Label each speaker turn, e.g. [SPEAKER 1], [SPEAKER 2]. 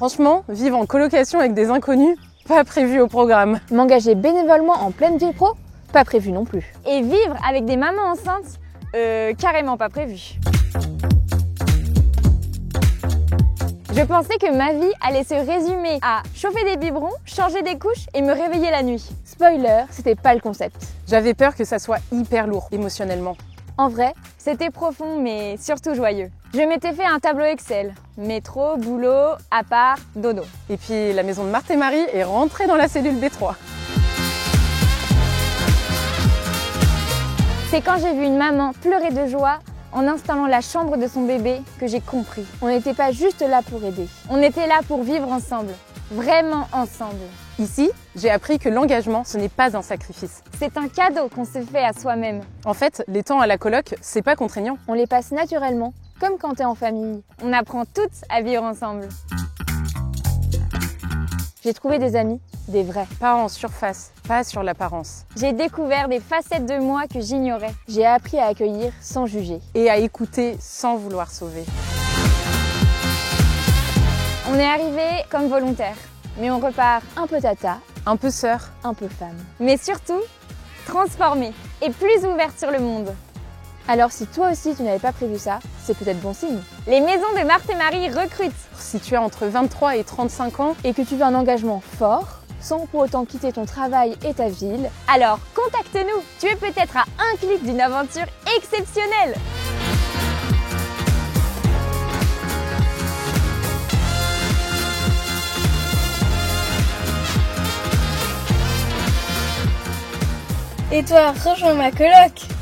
[SPEAKER 1] Franchement, vivre en colocation avec des inconnus, pas prévu au programme.
[SPEAKER 2] M'engager bénévolement en pleine vie pro, pas prévu non plus.
[SPEAKER 3] Et vivre avec des mamans enceintes, carrément pas prévu. Je pensais que ma vie allait se résumer à chauffer des biberons, changer des couches et me réveiller la nuit.
[SPEAKER 2] Spoiler, c'était pas le concept.
[SPEAKER 1] J'avais peur que ça soit hyper lourd émotionnellement.
[SPEAKER 3] En vrai, c'était profond mais surtout joyeux. Je m'étais fait un tableau Excel. Métro, boulot, appart, dodo.
[SPEAKER 1] Et puis la maison de Marthe et Marie est rentrée dans la cellule B3.
[SPEAKER 3] C'est quand j'ai vu une maman pleurer de joie en installant la chambre de son bébé que j'ai compris.
[SPEAKER 2] On n'était pas juste là pour aider.
[SPEAKER 3] On était là pour vivre ensemble, vraiment ensemble.
[SPEAKER 1] Ici, j'ai appris que l'engagement, ce n'est pas un sacrifice.
[SPEAKER 3] C'est un cadeau qu'on se fait à soi-même.
[SPEAKER 1] En fait, les temps à la coloc, c'est pas contraignant.
[SPEAKER 2] On les passe naturellement, comme quand t'es en famille.
[SPEAKER 3] On apprend toutes à vivre ensemble.
[SPEAKER 2] J'ai trouvé des amis, des vrais.
[SPEAKER 1] Pas en surface, pas sur l'apparence.
[SPEAKER 3] J'ai découvert des facettes de moi que j'ignorais.
[SPEAKER 2] J'ai appris à accueillir sans juger.
[SPEAKER 1] Et à écouter sans vouloir sauver.
[SPEAKER 3] On est arrivé comme volontaire, mais on repart
[SPEAKER 2] Un peu tata,
[SPEAKER 1] Un peu sœur.
[SPEAKER 2] un peu femme.
[SPEAKER 3] mais surtout transformée et plus ouverte sur le monde.
[SPEAKER 2] Alors si toi aussi tu n'avais pas prévu ça, c'est peut-être bon signe.
[SPEAKER 3] Les maisons de Marthe et Marie recrutent.
[SPEAKER 1] Si tu as entre 23 et 35 ans,
[SPEAKER 2] Et que tu veux un engagement fort, sans pour autant quitter ton travail et ta ville,
[SPEAKER 3] Alors contacte-nous, tu es peut-être à un clic d'une aventure exceptionnelle.
[SPEAKER 4] Et toi, rejoins ma coloc!